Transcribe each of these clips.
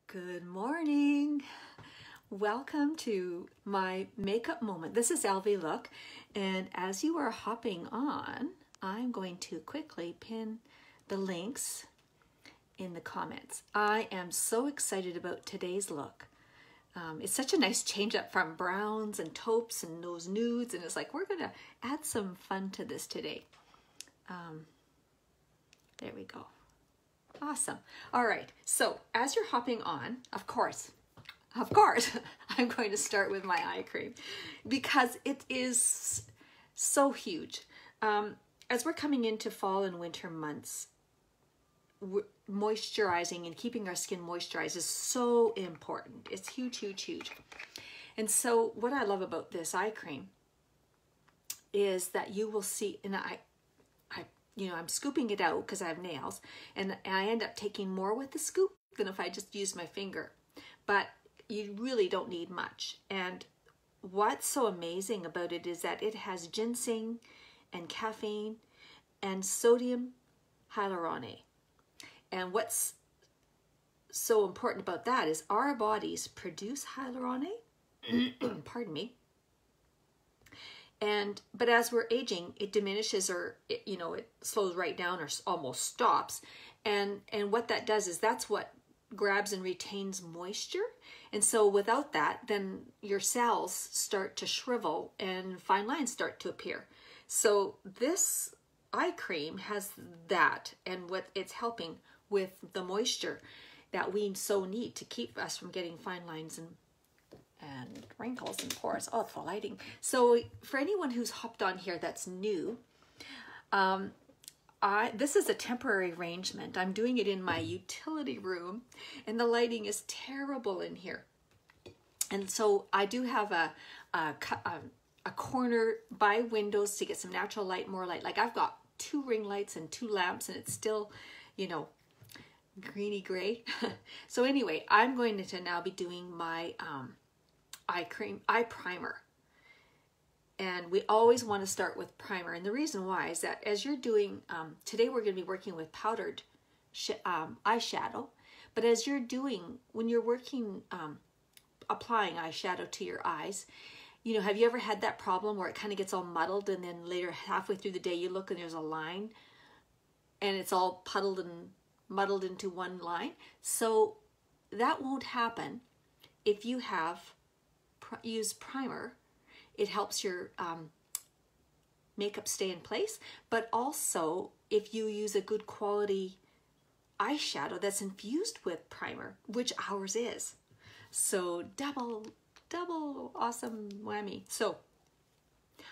Good morning. Welcome to my makeup moment. This is Elvie, look, and as you are hopping on, I'm going to quickly pin the links in the comments. I am so excited about today's look. It's such a nice change up from browns and taupes and those nudes, and it's like we're gonna add some fun to this today. There we go. Awesome. All right, so as you're hopping on, of course, I'm going to start with my eye cream because it is so huge. As we're coming into fall and winter months, moisturizing and keeping our skin moisturized is so important. It's huge, huge, huge. And so what I love about this eye cream is that you will see, and I'm scooping it out because I have nails, and I end up taking more with the scoop than if I just use my finger. But you really don't need much. And what's so amazing about it is that it has ginseng and caffeine and sodium hyaluronate. And what's so important about that is our bodies produce hyaluronate, pardon me, but as we're aging, it diminishes, or it slows right down or almost stops. And what that does is that's what grabs and retains moisture. And so without that, then your cells start to shrivel and fine lines start to appear. So this eye cream has that, and what it's helping with the moisture that we so need to keep us from getting fine lines and wrinkles and pores. Oh, it's the lighting. So for anyone who's hopped on here that's new, this is a temporary arrangement. I'm doing it in my utility room, and the lighting is terrible in here. And so I do have a corner by windows to get some natural light, more light. Like I've got 2 ring lights and 2 lamps, and it's still, greeny gray. So anyway, I'm going to now be doing my eye primer. And we always want to start with primer. And the reason why is that as you're doing, today we're going to be working with powdered eyeshadow. But as you're doing, when you're working, applying eyeshadow to your eyes, have you ever had that problem where it kind of gets all muddled, and then later halfway through the day you look and there's a line and it's all puddled and muddled into one line? So that won't happen if you use primer. It helps your makeup stay in place, but also if you use a good quality eyeshadow that's infused with primer, which ours is. So double awesome whammy. So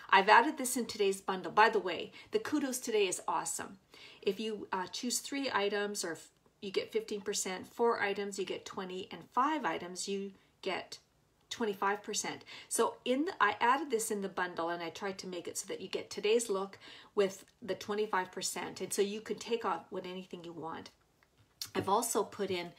I've added this in today's bundle. By the way, the kudos today is awesome. If you choose 3 items, or you get 15%, 4 items you get 20, and 5 items you get 25%. So I added this in the bundle, and I tried to make it so that you get today's look with the 25%, and so you can take off with anything you want. I've also put in,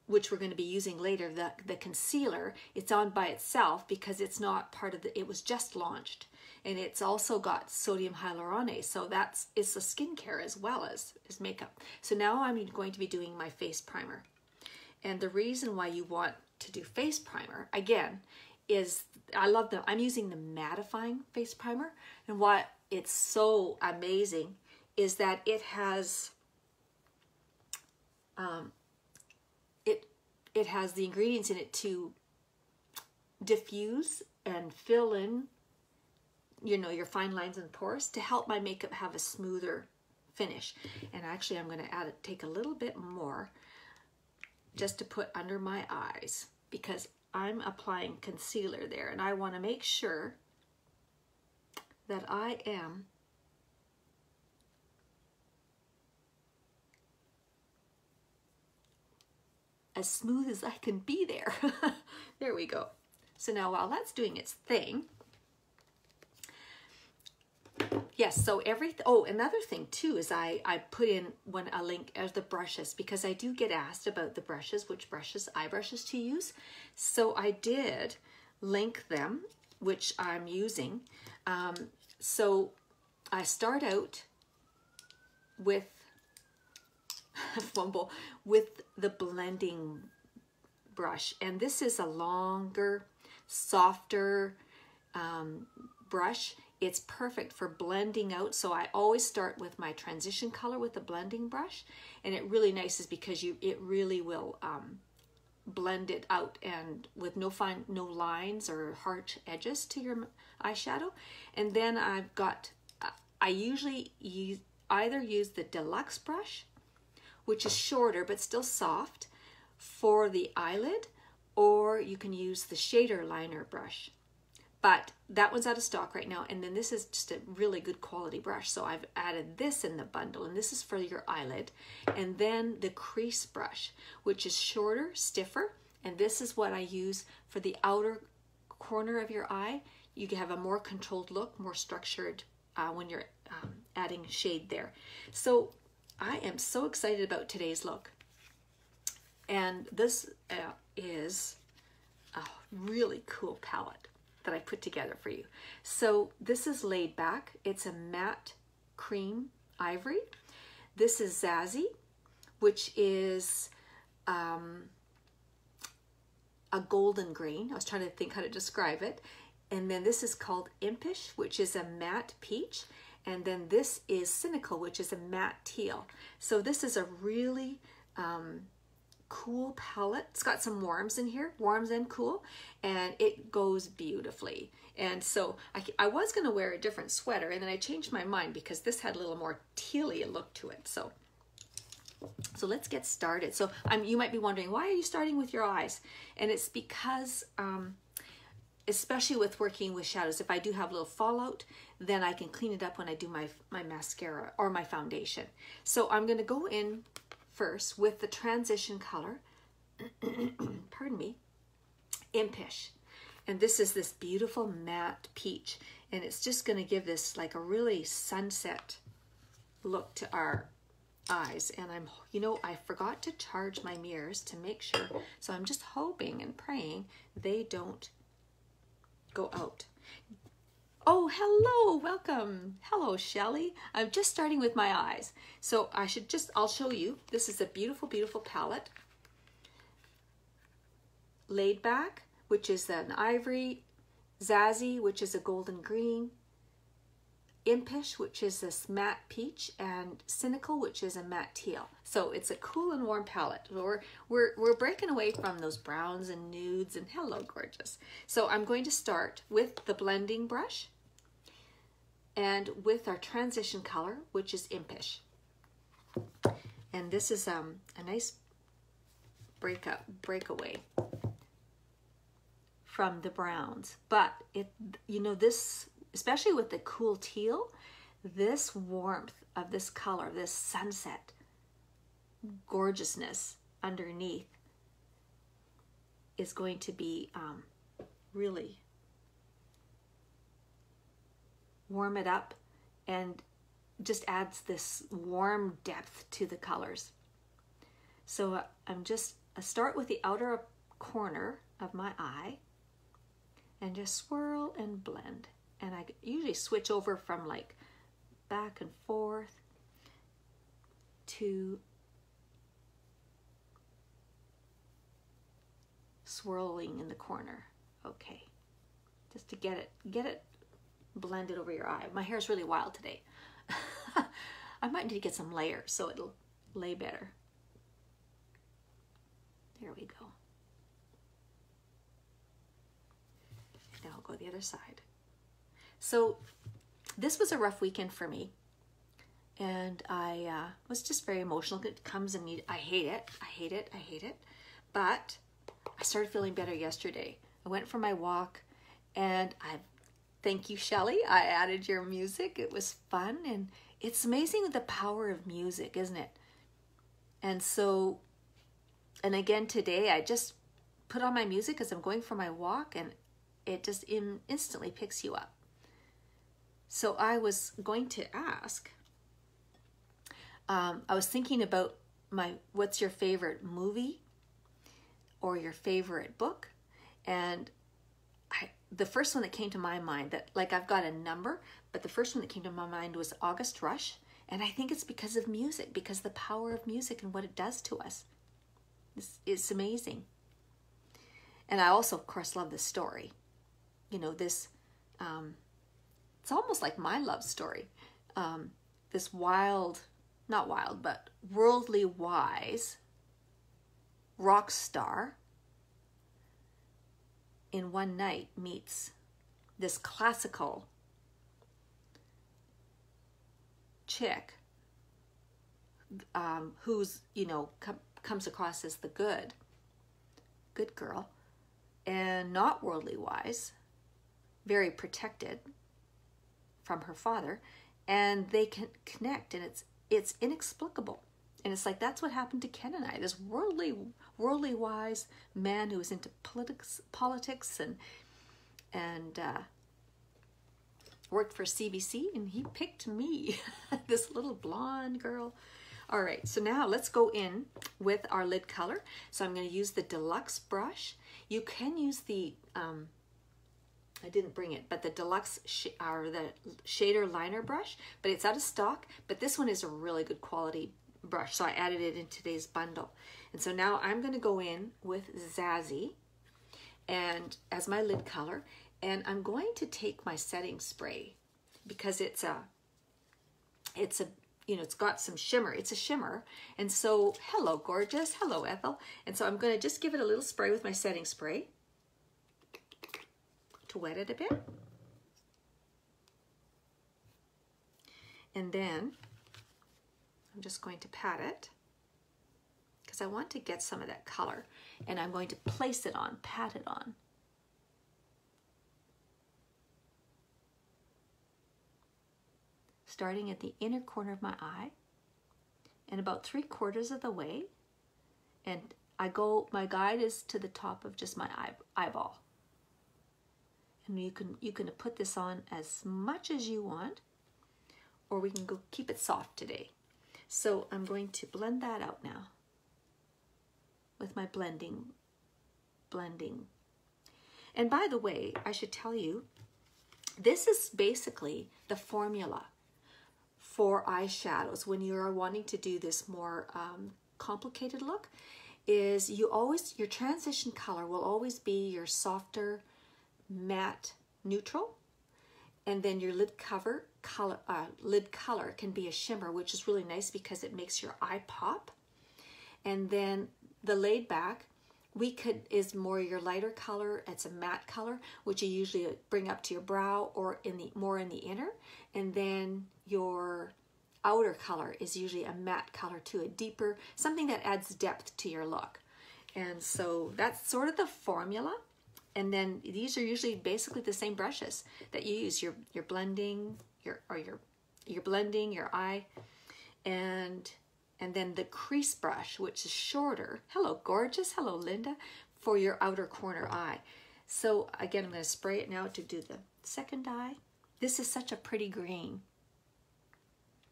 which we're going to be using later, the concealer. It's on by itself because it's not part of it was just launched, and it's also got sodium hyaluronate, so it's a skincare as well as makeup. So now I'm going to be doing my face primer. And the reason why you want to do face primer, again, is I'm using the mattifying face primer, and what it's so amazing is that it has it has the ingredients in it to diffuse and fill in your fine lines and pores, to help my makeup have a smoother finish. And actually I'm going to take a little bit more just to put under my eyes, because I'm applying concealer there, and I want to make sure that I am as smooth as I can be there. There we go. So now while that's doing its thing, yes, so another thing too is I put in a link of the brushes, because I do get asked about the brushes, which eye brushes to use. So I did link them, which I'm using. So I start out with fumble, with the blending brush. And this is a longer, softer brush. It's perfect for blending out. So I always start with my transition color with the blending brush, and it really nice is because it really will blend it out, and with no lines or harsh edges to your eyeshadow. And then I usually either use the deluxe brush, which is shorter but still soft, for the eyelid, or you can use the shader liner brush. But that one's out of stock right now. And then this is just a really good quality brush. So I've added this in the bundle, and this is for your eyelid. And then the crease brush, which is shorter, stiffer. And this is what I use for the outer corner of your eye. You can have a more controlled look, more structured when you're adding shade there. So I am so excited about today's look. And this is a really cool palette that I put together for you. So this is Laid Back. It's a matte cream ivory. This is Zazzy, which is a golden green. I was trying to think how to describe it. And then this is called Impish, which is a matte peach. And then this is Cynical, which is a matte teal. So this is a really cool palette. It's got some warms in here, warms and cool, and it goes beautifully. And so I was going to wear a different sweater, and then I changed my mind because this had a little more tealy look to it. So let's get started. So you might be wondering, why are you starting with your eyes? And it's because especially with working with shadows, if I do have a little fallout, then I can clean it up when I do my mascara or my foundation. So I'm going to go in first with the transition color, pardon me, Impish. And this is this beautiful matte peach. And it's just going to give this like a really sunset look to our eyes. And I forgot to charge my mirrors to make sure. So I'm just hoping and praying they don't go out. Oh, hello, welcome. Hello, Shelly. I'm just starting with my eyes. So I'll show you. This is a beautiful, beautiful palette. Laid Back, which is an ivory. Zazzy, which is a golden green. Impish, which is this matte peach. And Cynical, which is a matte teal. So it's a cool and warm palette. We're breaking away from those browns and nudes, and hello, gorgeous. So I'm going to start with the blending brush and with our transition color, which is Impish. And this is a nice breakaway from the browns. But this, especially with the cool teal, this warmth of this color, this sunset gorgeousness underneath is going to be really warm it up and just adds this warm depth to the colors. So I start with the outer corner of my eye and just swirl and blend. And I usually switch over from like back and forth to swirling in the corner. Okay, just to get it blended over your eye. My hair's really wild today. I might need to get some layers so it'll lay better. There we go. Now I'll go the other side. So this was a rough weekend for me, and I was just very emotional. It comes and I hate it. I hate it. I hate it. But I started feeling better yesterday. I went for my walk, and thank you, Shelly. I added your music. It was fun, and it's amazing the power of music, isn't it? And so, and again today, I just put on my music as I'm going for my walk, and it just instantly picks you up. So I was going to ask, I was thinking about what's your favorite movie or your favorite book? And the first one that came to my mind, that like I've got a number, but the first one that came to my mind was August Rush. And I think it's because of music, because the power of music and what it does to us. It's amazing. And I also, of course, love this story. You know, this, it's almost like my love story. This wild, not wild, but worldly wise rock star in one night meets this classical chick who's, you know, comes across as the good girl and not worldly wise, very protected from her father, and they can connect, and it's inexplicable. And it's like, that's what happened to Ken and I, this worldly wise man who was into politics and worked for CBC, and he picked me, this little blonde girl. All right, so now let's go in with our lid color. So I'm going to use the deluxe brush. You can use the, I didn't bring it, but the deluxe or the shader liner brush, but it's out of stock. But this one is a really good quality brush, so I added it in today's bundle. And so now I'm going to go in with Zazzy and as my lid color, and I'm going to take my setting spray because it's a you know, it's got some shimmer. It's a shimmer. And so, hello, gorgeous. Hello, Ethel. And so I'm going to just give it a little spray with my setting spray to wet it a bit. And then I'm just going to pat it because I want to get some of that color. And I'm going to place it on, pat it on. Starting at the inner corner of my eye and about 3/4 of the way. And my guide is to the top of just my eyeball. And you can put this on as much as you want, or we can go keep it soft today. So I'm going to blend that out now with my blending. And by the way, I should tell you, this is basically the formula for eyeshadows when you're wanting to do this more complicated look. Is your transition color will always be your softer matte neutral, and then your lid color can be a shimmer, which is really nice because it makes your eye pop. And then the laid back is more your lighter color. It's a matte color, which you usually bring up to your brow or more in the inner. And then your outer color is usually a matte color too, a deeper, something that adds depth to your look. And so that's sort of the formula. And then these are usually basically the same brushes that you use. Your blending, your blending, your eye, and then the crease brush, which is shorter. Hello, gorgeous. Hello, Linda, for your outer corner eye. So again, I'm going to spray it now to do the second eye. This is such a pretty green.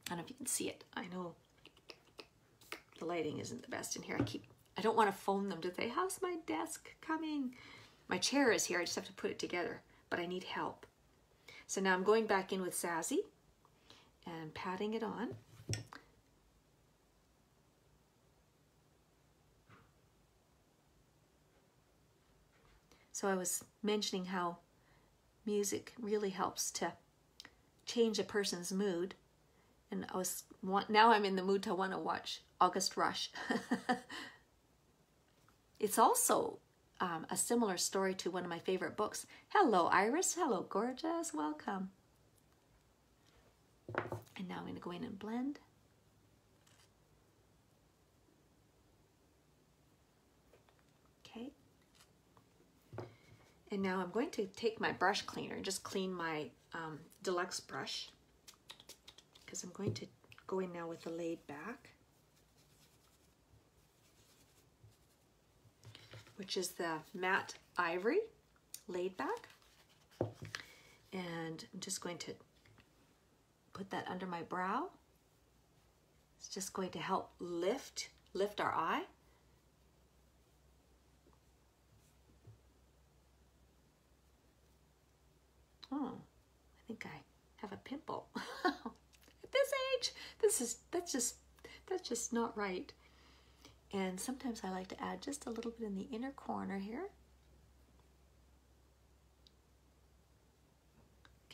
I don't know if you can see it. I know the lighting isn't the best in here. I don't want to phone them to say, how's my desk coming? My chair is here. I just have to put it together, but I need help. So now I'm going back in with Zazzy and patting it on. So I was mentioning how music really helps to change a person's mood. And now I'm in the mood to want to watch August Rush. It's also a similar story to one of my favorite books. Hello, Iris. Hello, gorgeous. Welcome. And now I'm going to go in and blend. Okay. And now I'm going to take my brush cleaner and just clean my deluxe brush, because I'm going to go in now with the laid back, which is the matte ivory laid back. And I'm just going to put that under my brow. It's just going to help lift our eye. Oh, I think I have a pimple. At this right? That's just not right. And sometimes I like to add just a little bit in the inner corner here.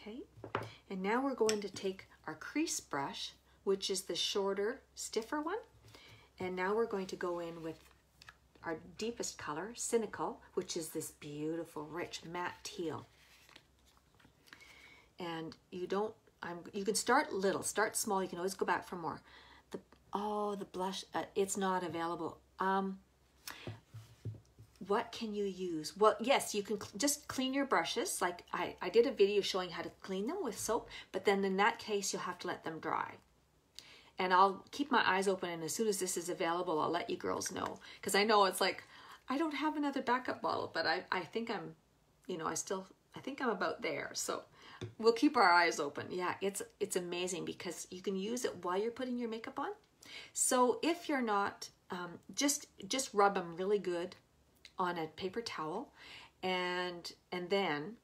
Okay, and now we're going to take our crease brush, which is the shorter, stiffer one, and now we're going to go in with our deepest color, Cynical, which is this beautiful, rich matte teal. And you can start little, start small. You can always go back for more. The blush, it's not available. What can you use? Well, yes, you can just clean your brushes. Like I did a video showing how to clean them with soap, but then in that case, you'll have to let them dry. And I'll keep my eyes open, and as soon as this is available, I'll let you girls know. Because I know it's like, I don't have another backup bottle, but I think I'm, I think I'm about there. So we'll keep our eyes open. Yeah, it's amazing because you can use it while you're putting your makeup on. So if you're not, just rub them really good on a paper towel and then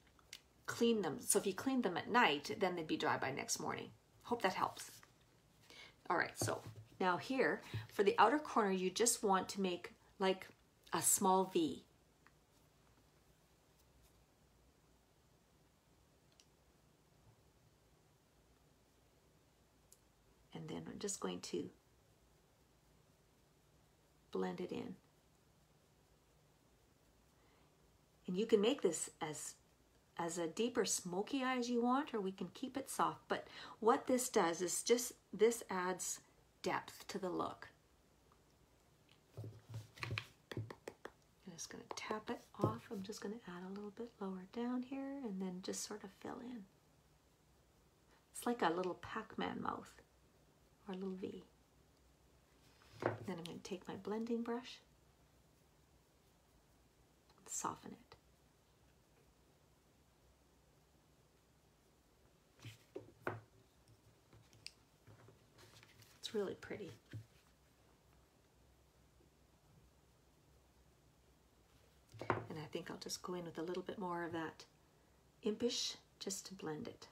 clean them. So if you clean them at night, then they'd be dry by next morning. Hope that helps. All right, so now here for the outer corner, you just want to make like a small V. And then I'm just going to blend it in. And you can make this as a deeper smoky eye as you want, or we can keep it soft. But what this does is this adds depth to the look. I'm just going to tap it off. I'm just going to add a little bit lower down here and then just sort of fill in. It's like a little Pac-Man mouth or a little V. Then I'm going to take my blending brush, soften it. It's really pretty. And I think I'll just go in with a little bit more of that impish just to blend it.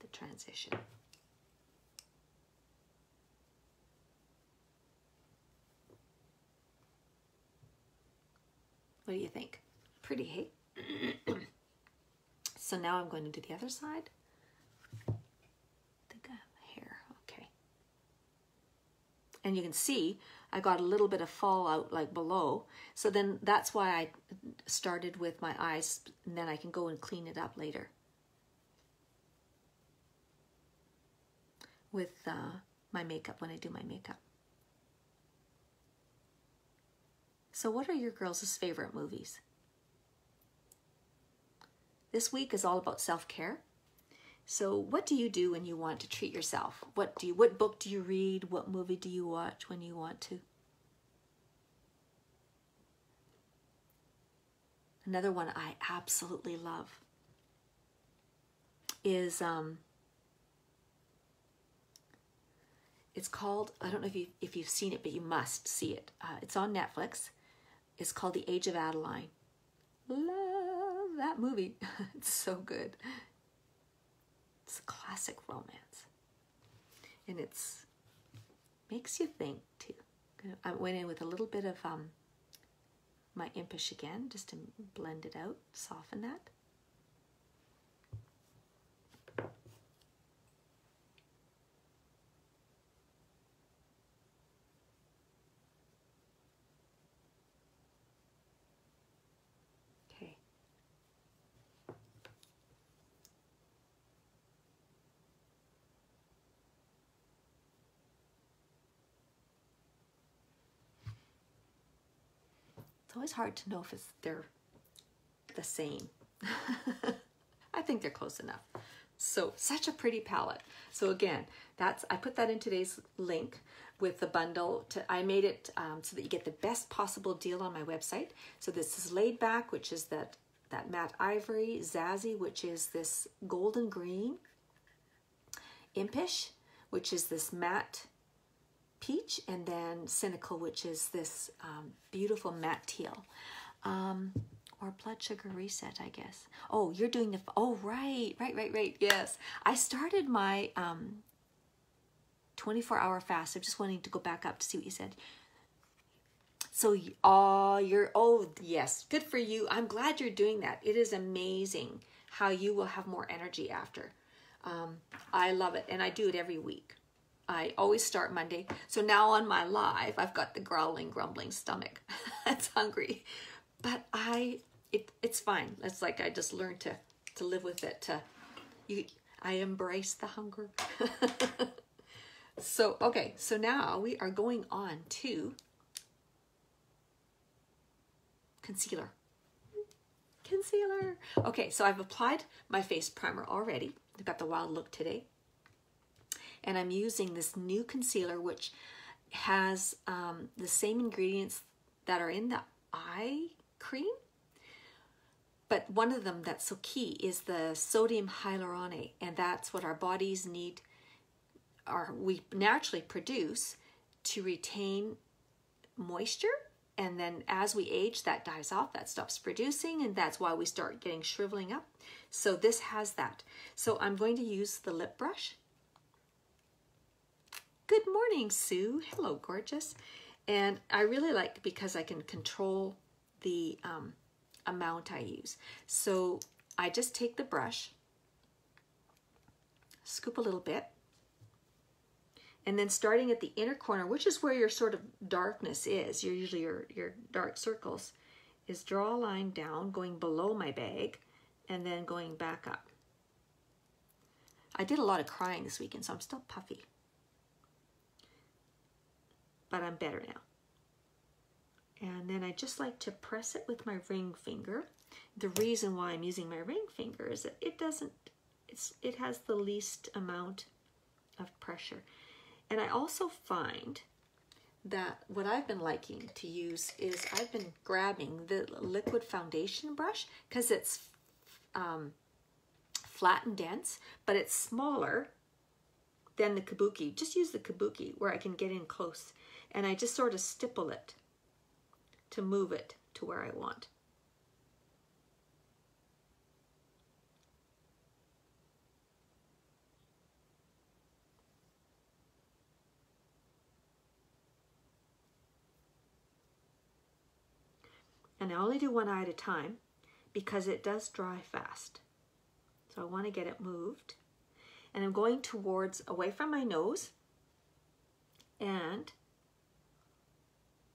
The transition. What do you think? Pretty, hey? So now I'm going to do the other side. I think I have hair, okay. And you can see I got a little bit of fallout like below. So then that's why I started with my eyes, and then I can go and clean it up later. With my makeup, when I do my makeup. So what are your girls' favorite movies? This week is all about self-care. So what do you do when you want to treat yourself? What book do you read? What movie do you watch when you want to? Another one I absolutely love is it's called, I don't know if you've seen it, but you must see it. It's on Netflix. It's called The Age of Adeline. Love that movie. It's so good. It's a classic romance. And it's makes you think too. I went in with a little bit of my impish again, just to blend it out, soften that. It's always hard to know if they're the same. I think they're close enough. So such a pretty palette. So again, I put that in today's link with the bundle. I made it so that you get the best possible deal on my website. So this is Laid Back, which is that matte ivory, Zazzy, which is this golden green, Impish, which is this matte peach, and then Cynical, which is this beautiful matte teal. or blood sugar reset, I guess. Oh, you're doing the, oh, right. Yes. I started my 24-hour fast. I'm just wanting to go back up to see what you said. So, oh, yes, good for you. I'm glad you're doing that. It is amazing how you will have more energy after. I love it, and I do it every week. I always start Monday. So now on my live, I've got the growling, grumbling stomach. It's hungry. But it's fine. It's like I just learned to live with it. I embrace the hunger. So, okay, so now we are going on to concealer. Concealer. Okay, so I've applied my face primer already. I've got the Wild Look today. And I'm using this new concealer, which has the same ingredients that are in the eye cream. But one of them that's so key is the sodium hyaluronate. And that's what our bodies need, or we naturally produce to retain moisture. And then as we age, that dies off, that stops producing, and that's why we start getting shriveling up. So this has that. So I'm going to use the lip brush. Good morning, Sue. Hello, gorgeous. And I really like, because I can control the amount I use. So I just take the brush, scoop a little bit, and then starting at the inner corner, which is where your sort of darkness is, usually your dark circles, is draw a line down, going below my bag, and then going back up. I did a lot of crying this weekend, so I'm still puffy. But I'm better now. And then I just like to press it with my ring finger. The reason why I'm using my ring finger is that it has the least amount of pressure. And I also find that what I've been liking to use is I've been grabbing the liquid foundation brush, because it's flat and dense, but it's smaller than the kabuki. Just use the kabuki where I can get in close. And I just sort of stipple it to move it to where I want. And I only do one eye at a time because it does dry fast. So I want to get it moved. And I'm going towards, away from my nose, and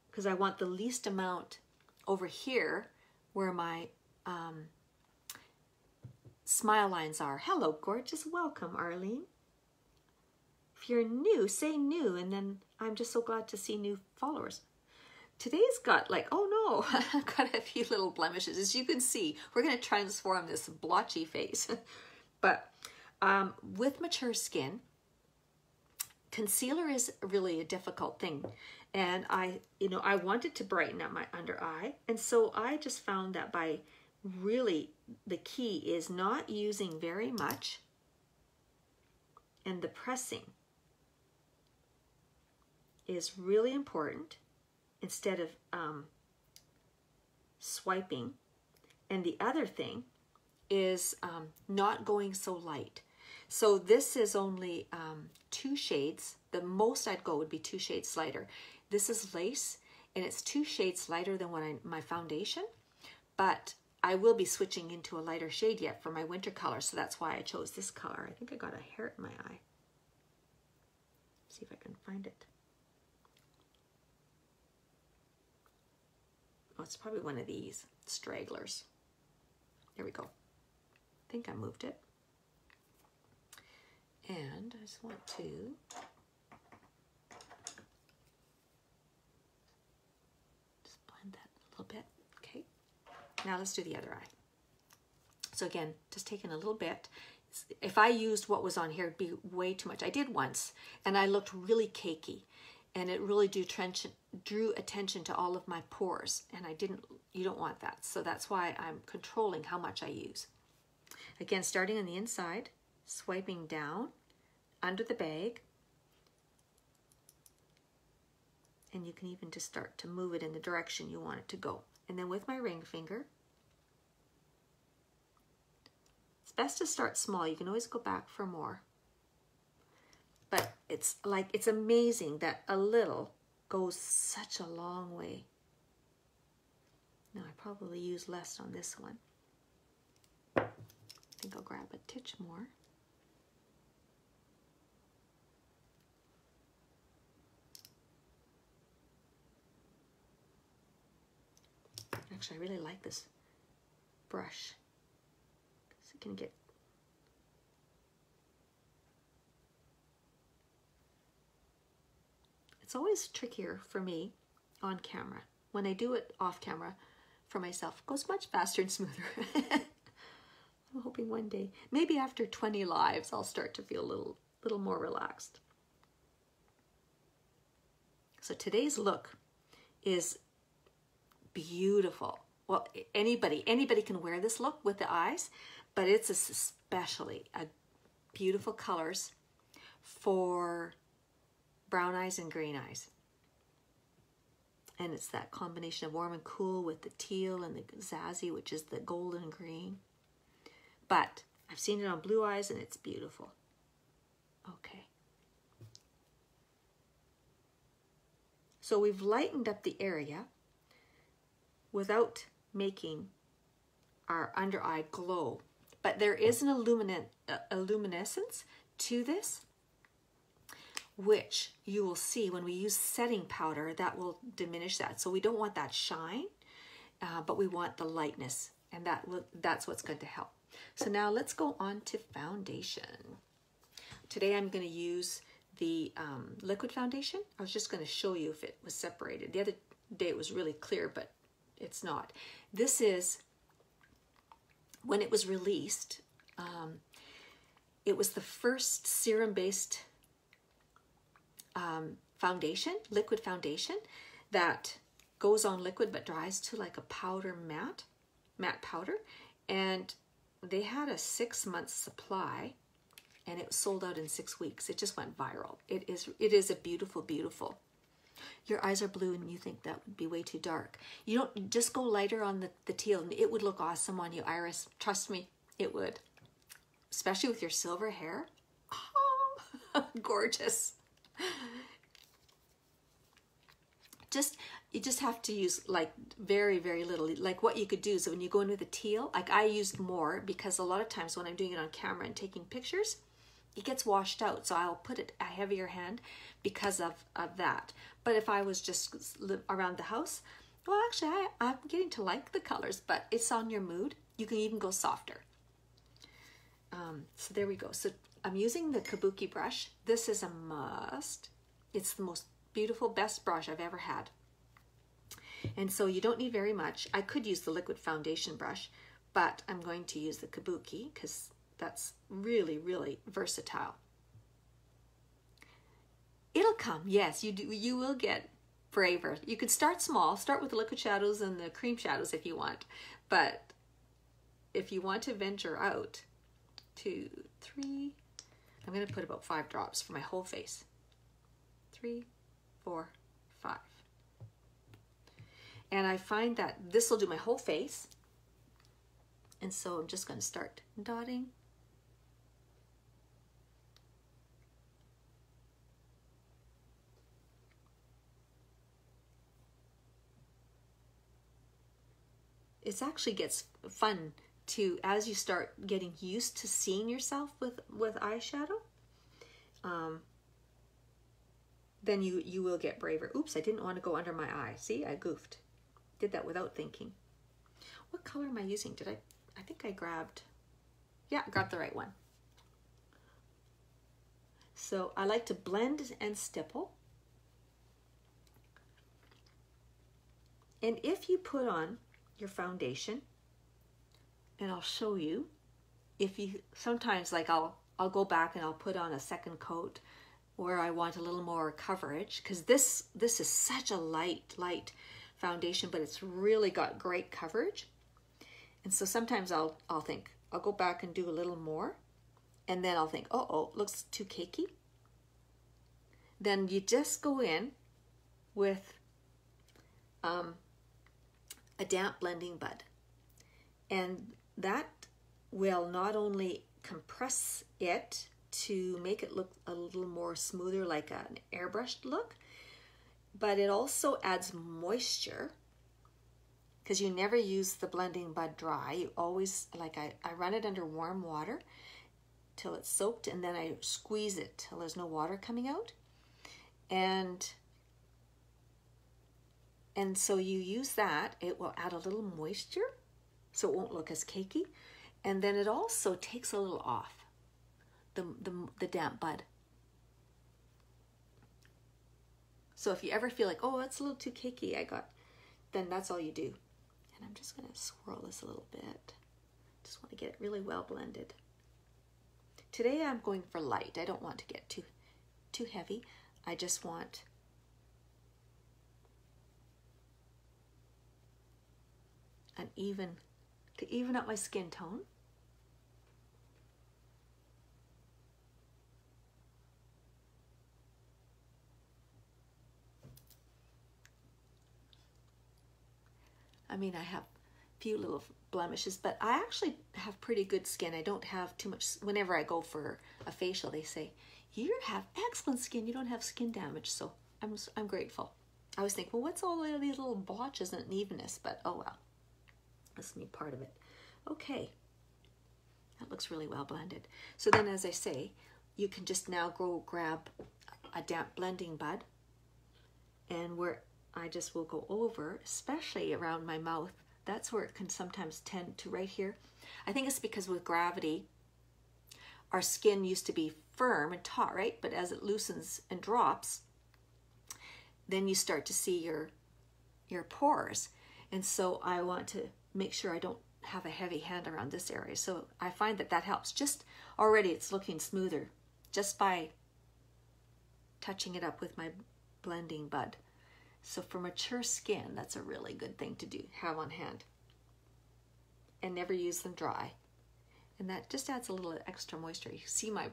because I want the least amount over here where my smile lines are. Hello, gorgeous. Welcome, Arlene. If you're new, say new, and then I'm just so glad to see new followers. Today's got like, oh no, I've got a few little blemishes. As you can see, we're going to transform this blotchy face. But with mature skin, concealer is really a difficult thing. And I wanted to brighten up my under eye. And so I just found that by really, the key is not using very much, and the pressing is really important instead of swiping. And the other thing is not going so light. So this is only 2 shades. The most I'd go would be 2 shades lighter. This is lace, and it's 2 shades lighter than my foundation, but I will be switching into a lighter shade yet for my winter color, so that's why I chose this color. I think I got a hair in my eye. See if I can find it. Oh, it's probably one of these stragglers. There we go. I think I moved it. And I just want to just blend that a little bit. Okay. Now let's do the other eye. So again, just taking a little bit. If I used what was on here, it'd be way too much. I did once, and I looked really cakey, and it really drew attention to all of my pores, and you don't want that. So that's why I'm controlling how much I use. Again, starting on the inside, swiping down under the bag, and you can even just start to move it in the direction you want it to go. And then with my ring finger, It's best to start small. You can always go back for more. But it's like, it's amazing that a little goes such a long way. Now I probably use less on this one. I think I'll grab a titch more. Actually, I really like this brush. So you can get it's always trickier for me on camera. When I do it off camera for myself, it goes much faster and smoother. I'm hoping one day, maybe after 20 lives, I'll start to feel a little more relaxed. So today's look is beautiful. Well, anybody can wear this look with the eyes, but it's especially a beautiful colors for brown eyes and green eyes. And it's that combination of warm and cool with the teal and the zazzy, which is the golden green. But I've seen it on blue eyes and it's beautiful. Okay. So we've lightened up the area without making our under eye glow. But there is an luminescence to this, which you will see when we use setting powder, that will diminish that. So we don't want that shine, but we want the lightness, and that's what's going to help. So now let's go on to foundation. Today I'm going to use the liquid foundation. I was just going to show you if it was separated. The other day it was really clear, but it's not. This is, when it was released, it was the first serum-based foundation, liquid foundation, that goes on liquid but dries to like a powder matte powder. And they had a 6-month supply and it was sold out in 6 weeks. It just went viral. It is a beautiful, beautiful. Your eyes are blue and you think that would be way too dark. You don't, just go lighter on the teal and it would look awesome on you, Iris. Trust me, it would. Especially with your silver hair. Oh, gorgeous. You just have to use like very, very little. Like what you could do is when you go in with a teal, like I used more because a lot of times when I'm doing it on camera and taking pictures, it gets washed out. So I'll put it a heavier hand because of that. But if I was just around the house, well, actually I'm getting to like the colors, but it's on your mood. You can even go softer. So there we go. So I'm using the kabuki brush. This is a must. It's the most beautiful, best brush I've ever had. And so you don't need very much. I could use the liquid foundation brush, but I'm going to use the kabuki because that's really, really versatile. It'll come. Yes, you will get braver. You could start small. Start with the liquid shadows and the cream shadows if you want. But if you want to venture out, 2, 3, I'm going to put about 5 drops for my whole face. 3, 4, 5. And I find that this will do my whole face. And so I'm just going to start dotting. It actually gets fun to, as you start getting used to seeing yourself with eyeshadow, then you will get braver. Oops, I didn't want to go under my eye. See, I goofed. Did that without thinking. What color am I using? I think I grabbed, yeah, I grabbed the right one. So I like to blend and stipple. And if you put on your foundation, and I'll show you, if you, sometimes like I'll go back and I'll put on a second coat where I want a little more coverage, because this is such a light foundation, but it's really got great coverage. And so sometimes I'll think, I'll go back and do a little more, and then I'll think, oh, looks too cakey. Then you just go in with a damp blending bud. And that will not only compress it to make it look a little more smoother, like an airbrushed look, but it also adds moisture, because you never use the blending bud dry. You always, like I run it under warm water till it's soaked, and then I squeeze it till there's no water coming out. And so you use that, it will add a little moisture so it won't look as cakey. And then it also takes a little off the damp bud. So if you ever feel like, oh, that's a little too cakey, then that's all you do. And I'm just gonna swirl this a little bit. Just want to get it really well blended. Today I'm going for light. I don't want to get too heavy. I just want to even up my skin tone. I mean, I have a few little blemishes, but I actually have pretty good skin. I don't have too much. Whenever I go for a facial, they say, you have excellent skin, you don't have skin damage. So I'm grateful. I always think, well, what's all of these little blotches and unevenness? But oh well, that's me part of it. Okay, that looks really well blended. So then, as I say, you can just now go grab a damp blending bud, and where I just will go over, especially around my mouth. That's where it can sometimes tend to, right here. I think it's because with gravity, our skin used to be firm and taut, right? But as it loosens and drops, then you start to see your pores. And so I want to make sure I don't have a heavy hand around this area. So I find that helps. Just already it's looking smoother just by touching it up with my blending bud. So for mature skin, that's a really good thing to do, have on hand. And never use them dry. And that just adds a little extra moisture. You see my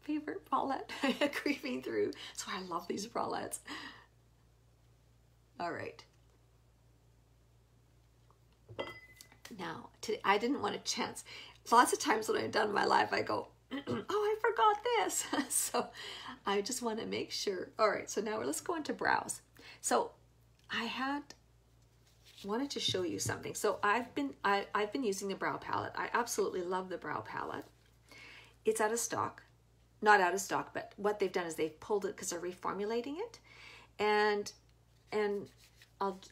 favorite bralette creeping through. So I love these bralettes. All right. Now, today, I didn't want a chance. Lots of times when I'm done my life, I go, oh, I forgot this. So I just want to make sure. All right, so now let's go into brows. So I wanted to show you something. So I've been using the brow palette. I absolutely love the brow palette. It's out of stock. Not out of stock, but what they've done is they've pulled it because they're reformulating it. And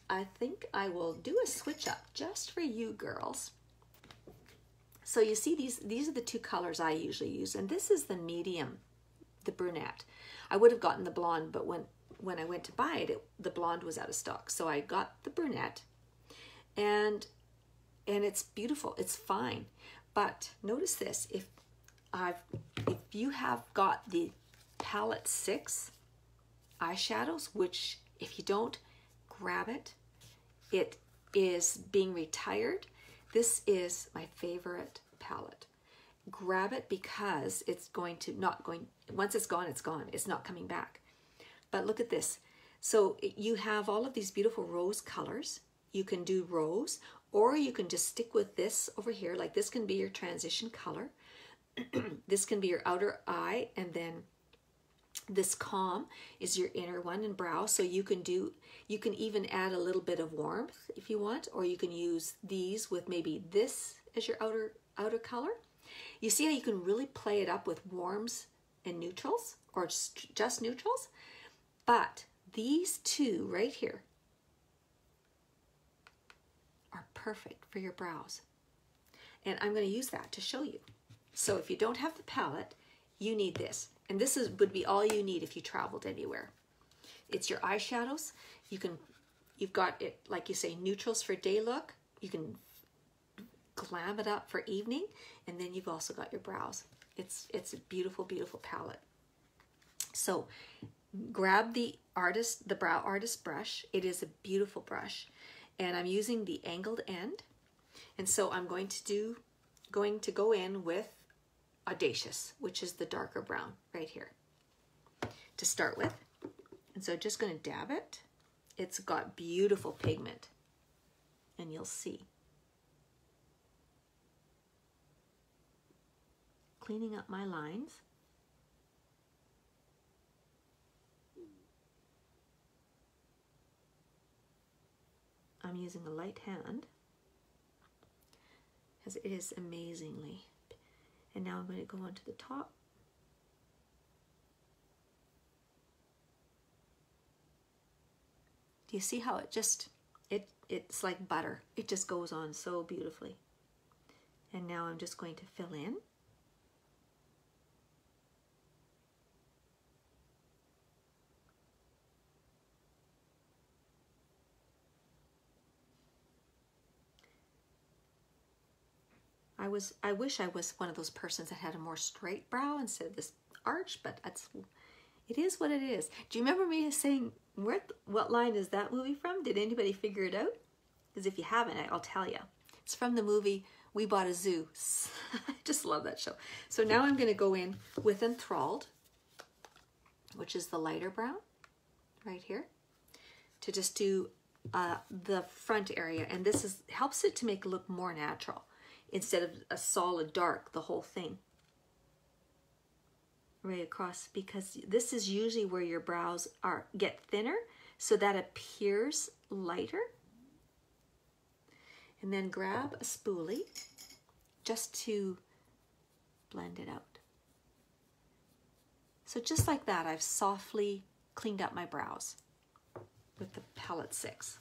I think I will do a switch up just for you girls. So you see these are the two colors I usually use, and this is the medium, the brunette. I would have gotten the blonde, but when I went to buy it, the blonde was out of stock. So I got the brunette, and it's beautiful. It's fine. But notice this, if you have got the palette 6 eyeshadows, which if you don't, grab it. It is being retired. This is my favorite palette. Grab it because it's going to once it's gone, it's gone. It's not coming back. But look at this. So you have all of these beautiful rose colors. You can do rose, or you can just stick with this over here. Like this can be your transition color. This can be your outer eye, and then this calm is your inner one in brow. So you can even add a little bit of warmth if you want, or you can use these with maybe this as your outer color. You see how you can really play it up with warms and neutrals, or just neutrals. But these two right here are perfect for your brows. And I'm going to use that to show you. So if you don't have the palette, you need this. And this would be all you need if you traveled anywhere. It's your eyeshadows. You've got it, like you say, neutrals for day look. You can glam it up for evening. And then you've also got your brows. It's a beautiful, beautiful palette. So grab the brow artist brush. It is a beautiful brush. And I'm using the angled end. And so I'm going to go in with Audacious, which is the darker brown right here to start with. And so just going to dab it. It's got beautiful pigment, and you'll see. cleaning up my lines. I'm using a light hand because it is amazingly. And now I'm going to go onto the top. Do you see how it just, it's like butter. It just goes on so beautifully. And now I'm just going to fill in. I wish I was one of those persons that had a more straight brow instead of this arch, but it is what it is. Do you remember me saying, what line is that movie from? Did anybody figure it out? Because if you haven't, I'll tell you. It's from the movie We Bought a Zoo. I just love that show. So now I'm going to go in with Enthralled, which is the lighter brown right here, to just do the front area. And this helps it to make it look more natural instead of a solid dark, the whole thing. Right across, because this is usually where your brows get thinner, so that appears lighter. And then grab a spoolie just to blend it out. So just like that, I've softly cleaned up my brows with the palette 6.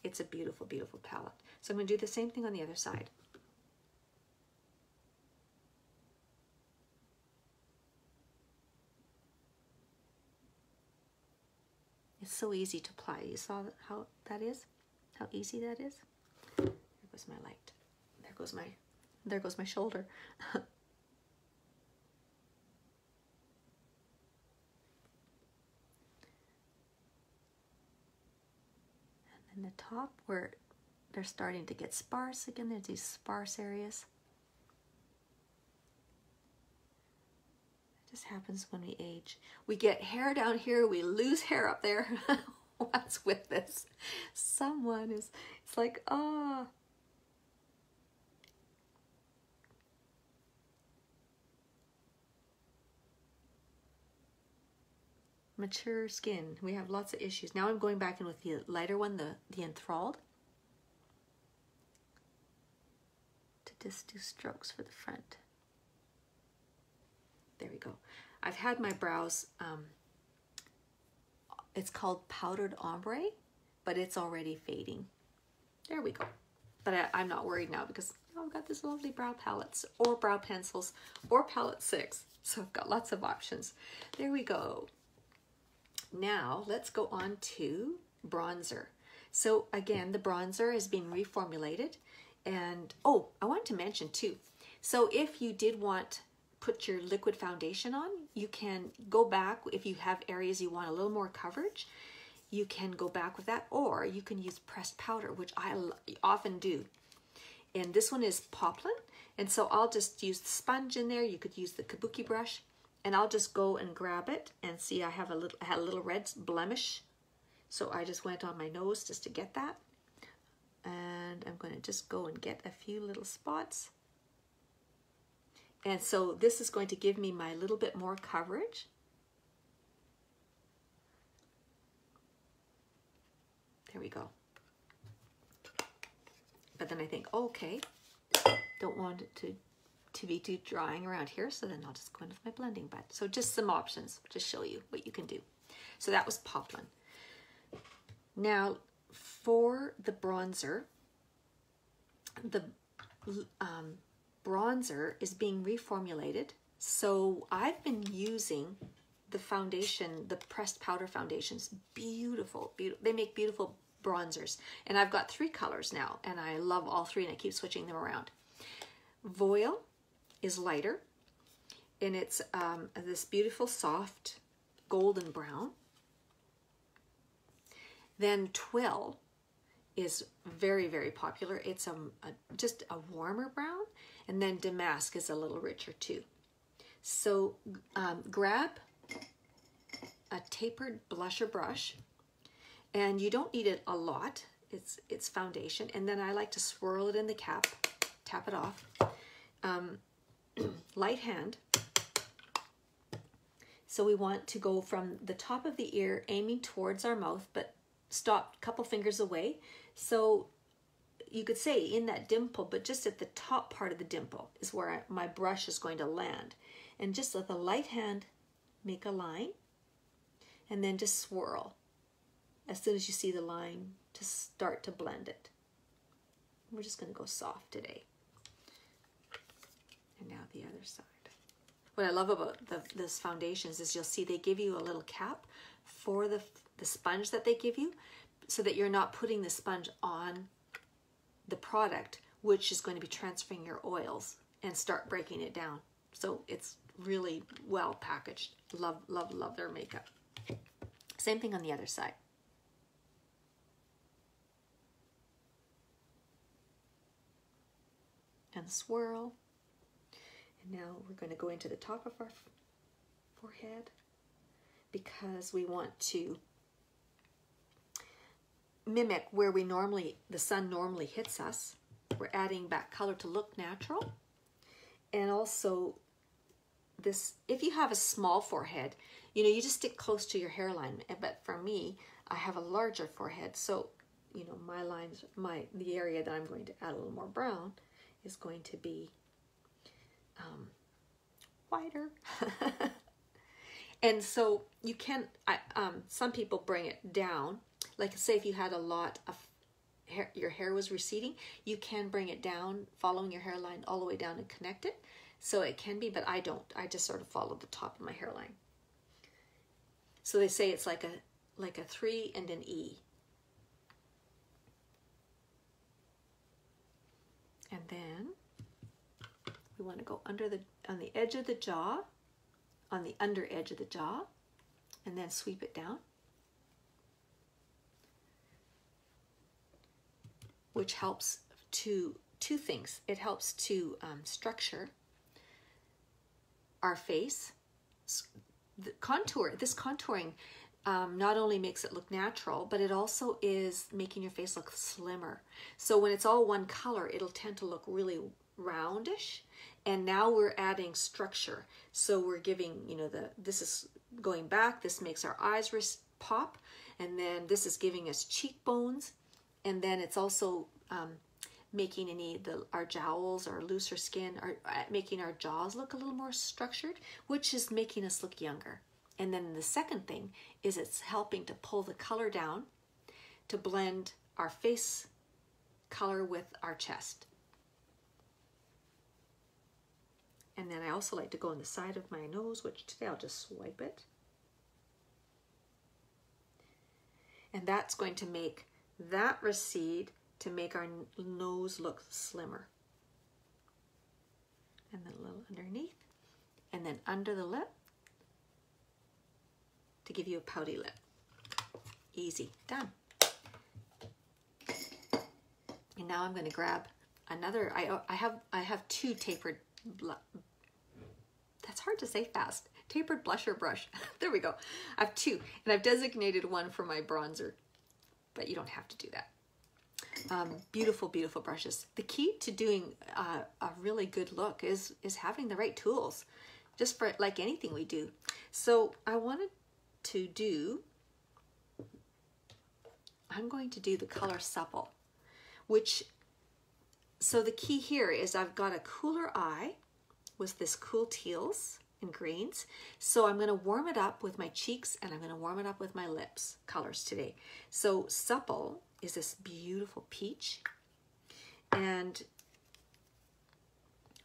It's a beautiful, beautiful palette. So I'm going to do the same thing on the other side. It's so easy to apply. You saw how that is? How easy that is? There goes my light. There goes my shoulder. And then the top where they're starting to get sparse again, there's these sparse areas. It just happens when we age. We get hair down here, we lose hair up there. What's with this? It's like, oh. Mature skin. We have lots of issues. Now I'm going back in with the lighter one, the Enthralled, to just do strokes for the front. There we go. I've had my brows, it's called powdered ombre, but it's already fading. There we go. But I'm not worried now because I've got this lovely brow palettes or brow pencils or palette 6. So I've got lots of options. There we go. Now let's go on to bronzer. So again, the bronzer is being reformulated. And oh, I wanted to mention too. So if you did want put your liquid foundation on, you can go back. If you have areas you want a little more coverage, you can go back with that, or you can use pressed powder, which I often do. And this one is poplin, and so I'll just use the sponge in there. You could use the kabuki brush, and I'll just go and grab it and see I had a little red blemish, so I just went on my nose just to get that. And I'm going to just go and get a few little spots. And so this is going to give me my little bit more coverage. There we go. But then I think, okay, don't want it to be too drying around here, so then I'll just go in with my blending bud. So just some options to show you what you can do. So that was poplin. Now for the bronzer, the bronzer is being reformulated. So I've been using the foundation, the pressed powder foundations. Beautiful, beautiful. They make beautiful bronzers. And I've got 3 colors now, and I love all 3, and I keep switching them around. Voile is lighter, and it's this beautiful soft golden brown. Then Twill is very, very popular. It's just a warmer brown, and then Damask is a little richer too. So grab a tapered blusher brush, and you don't need it a lot. It's foundation, and then I like to swirl it in the cap, tap it off. light hand. So we want to go from the top of the ear, aiming towards our mouth, but stop a couple fingers away. So you could say in that dimple, but just at the top part of the dimple is where my brush is going to land. And just with a light hand, make a line, and then just swirl as soon as you see the line to start to blend it. We're just going to go soft today. And now the other side. What I love about this foundations is you'll see they give you a little cap for the sponge that they give you, so that you're not putting the sponge on the product, which is going to be transferring your oils and start breaking it down. So it's really well packaged. Love, love, love their makeup. Same thing on the other side. And swirl. And now we're going to go into the top of our forehead, because we want to mimic where we normally, the sun normally hits us. We're adding back color to look natural. And also this, if you have a small forehead, you know, you just stick close to your hairline. But for me, I have a larger forehead. So, you know, my lines, the area that I'm going to add a little more brown is going to be wider. And so you can, some people bring it down. Like say if you had a lot of hair, your hair was receding, you can bring it down, following your hairline all the way down and connect it. So it can be, but I don't. I just sort of follow the top of my hairline. So they say it's like a 3 and an E. And then we want to go on the edge of the jaw, on the under edge of the jaw, and then sweep it down, which helps to two things. It helps to structure our face. The contour, this contouring not only makes it look natural, but it also is making your face look slimmer. So when it's all one color, it'll tend to look really roundish. And now we're adding structure. So we're giving, you know, this is going back. This makes our eyes pop. And then this is giving us cheekbones. And then it's also making our jowls or looser skin, or making our jaws look a little more structured, which is making us look younger. And then the second thing is it's helping to pull the color down to blend our face color with our chest. And then I also like to go on the side of my nose, which today I'll just swipe it. And that's going to make that recede to make our nose look slimmer. And then a little underneath. And then under the lip to give you a pouty lip. Easy, done. And now I'm going to grab another, I have two tapered, that's hard to say fast, tapered blusher brush. There we go. I have two, and I've designated one for my bronzer, but you don't have to do that. Beautiful, beautiful brushes. The key to doing a really good look is having the right tools, just for like anything we do. So I'm going to do the color Supple, so the key here is I've got a cooler eye with this cool teals and greens. So I'm going to warm it up with my cheeks, and I'm going to warm it up with my lips colors today. So Supple is this beautiful peach, and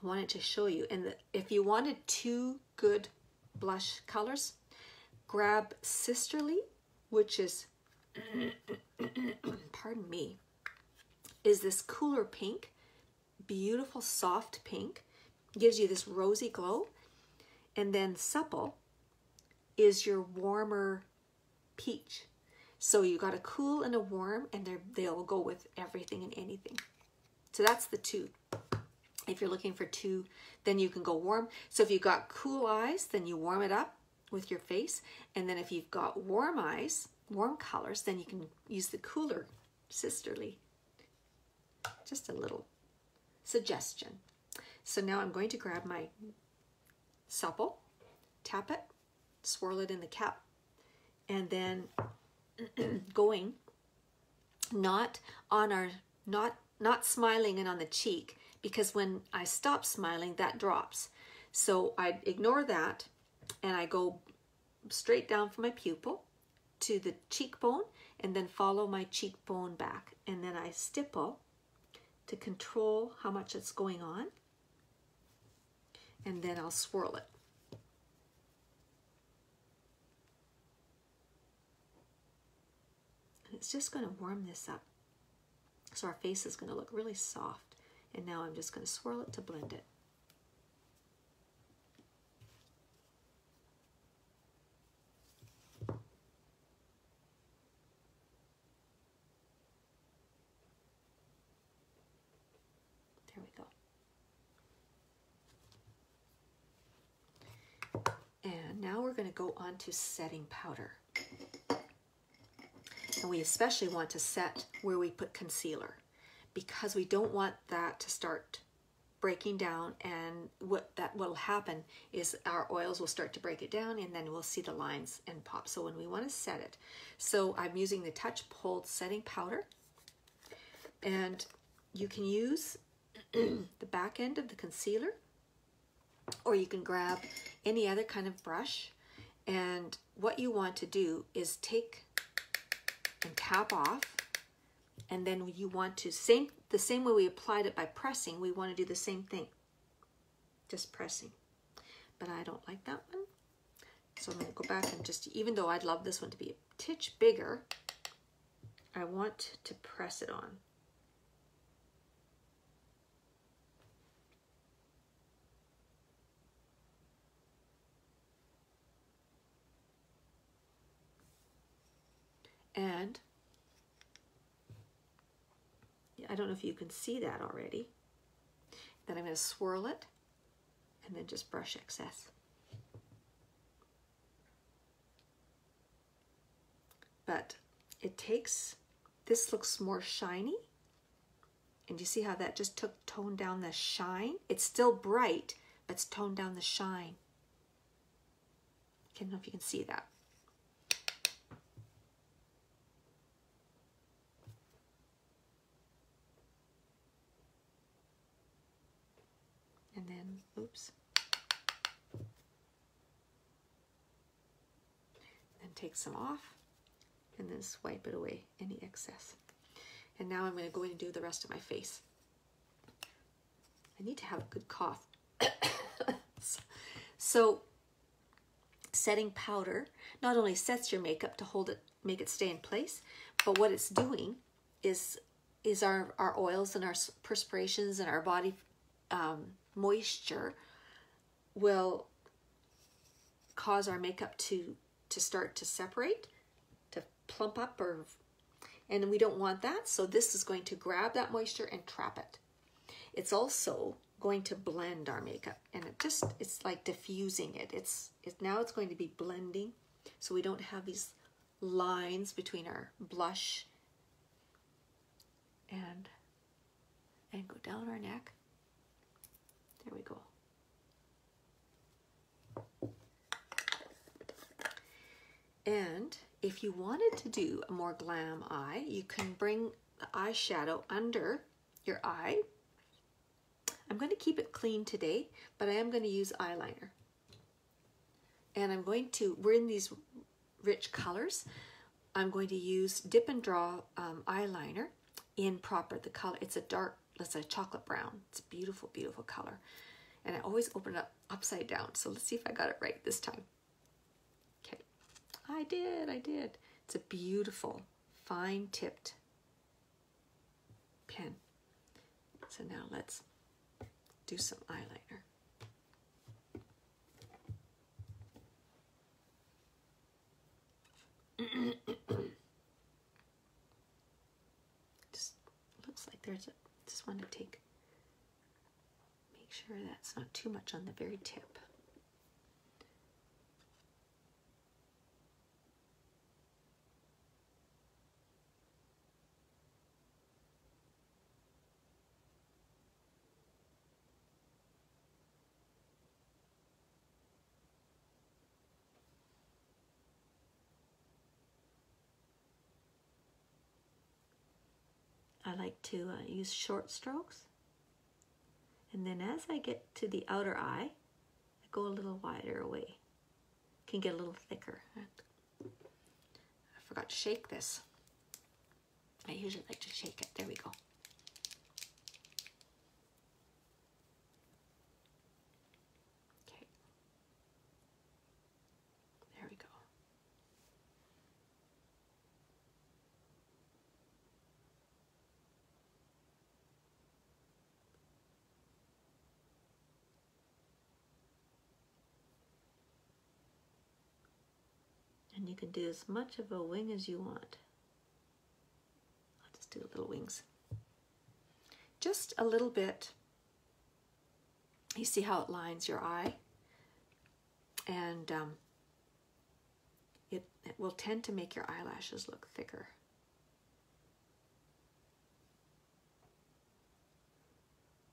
I wanted to show you. And if you wanted two good blush colors, grab Sisterly, which is, pardon me, is this cooler pink, beautiful soft pink, gives you this rosy glow. And then Supple is your warmer peach. So you got a cool and a warm, and they'll go with everything and anything. So that's the two. If you're looking for two, then you can go warm. So if you've got cool eyes, then you warm it up with your face. And then if you've got warm eyes, warm colors, then you can use the cooler Sisterly. Just a little suggestion. So now I'm going to grab my supple, tap it, swirl it in the cap, and then going not on our, not smiling and on the cheek, because when I stop smiling, that drops. So I ignore that and I go straight down from my pupil to the cheekbone and then follow my cheekbone back. And then I stipple to control how much it's going on. And then I'll swirl it. And it's just going to warm this up. So our face is going to look really soft. And now I'm just going to swirl it to blend it. There we go. And now we're going to go on to setting powder. And we especially want to set where we put concealer, because we don't want that to start breaking down, and what will happen is our oils will start to break it down, and then we'll see the lines and pop. So when we want to set it, so I'm using the Touch Hold setting powder, and you can use the back end of the concealer, or you can grab any other kind of brush. And what you want to do is take and tap off, and then you want to, the same way we applied it by pressing, we want to do the same thing, just pressing. But I don't like that one, so I'm going to go back and just, even though I'd love this one to be a titch bigger, I want to press it on. And I don't know if you can see that already. Then I'm going to swirl it and then just brush excess. But it takes, this looks more shiny. And you see how that just toned down the shine? It's still bright, but it's toned down the shine. I don't know if you can see that. And then, oops. Then take some off and then swipe it away, any excess. And now I'm going to go in and do the rest of my face. I need to have a good cough. So, setting powder not only sets your makeup to hold it, make it stay in place, but what it's doing is our oils and our perspirations and our body moisture will cause our makeup to start to separate, to plump up, and we don't want that. So this is going to grab that moisture and trap it. It's also going to blend our makeup, and it's like diffusing it. Now it's going to be blending, so we don't have these lines between our blush and go down our neck. There we go. And if you wanted to do a more glam eye, you can bring the eyeshadow under your eye. I'm going to keep it clean today, but I am going to use eyeliner. And I'm going to, we're in these rich colors. I'm going to use Dip and Draw eyeliner in Proper. The color, it's a chocolate brown. It's a beautiful, beautiful color. And I always open it up upside down. So let's see if I got it right this time. Okay, I did. It's a beautiful, fine tipped pen. So now let's do some eyeliner. Just looks like there's a, just want to make sure that's not too much on the very tip. I like to use short strokes. And then as I get to the outer eye, I go a little wider away. Can get a little thicker. I forgot to shake this. I usually like to shake it. There we go. Okay. There we go. And you can do as much of a wing as you want. I'll just do little wings. Just a little bit. You see how it lines your eye? And it will tend to make your eyelashes look thicker.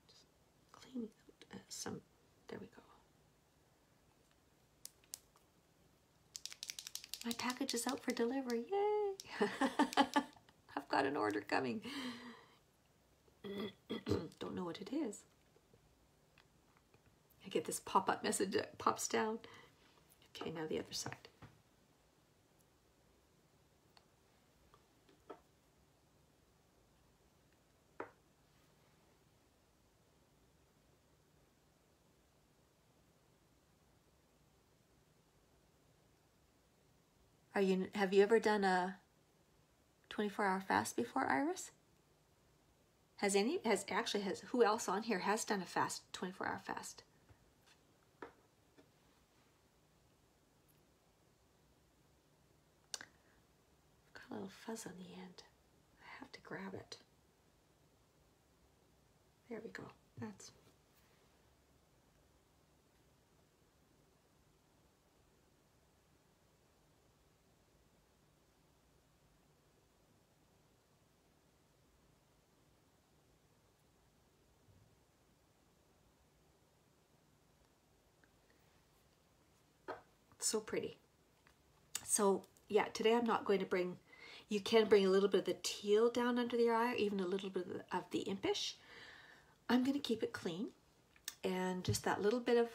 Just cleaning out some, there we go. My package is out for delivery, yay! I've got an order coming. Don't know what it is. I get this pop-up message that pops down. Okay, now the other side. Have you ever done a 24-hour fast before, Iris? Who else on here has done a fast, 24-hour fast? Got a little fuzz on the end. I have to grab it. There we go. That's so pretty. So yeah, today I'm not going to bring, you can bring a little bit of the teal down under the eye, or even a little bit of the impish. I'm going to keep it clean and just that little bit of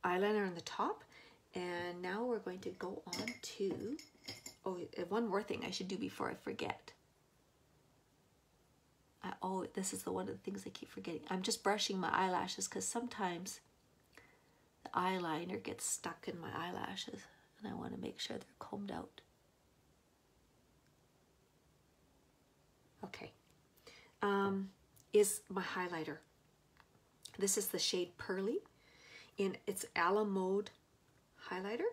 eyeliner on the top. And now we're going to go on to, oh, one more thing I should do before I forget. This is one of the things I keep forgetting. I'm just brushing my eyelashes because sometimes the eyeliner gets stuck in my eyelashes and I want to make sure they're combed out. Okay, is my highlighter. This is the shade Pearly, and it's a la mode highlighter,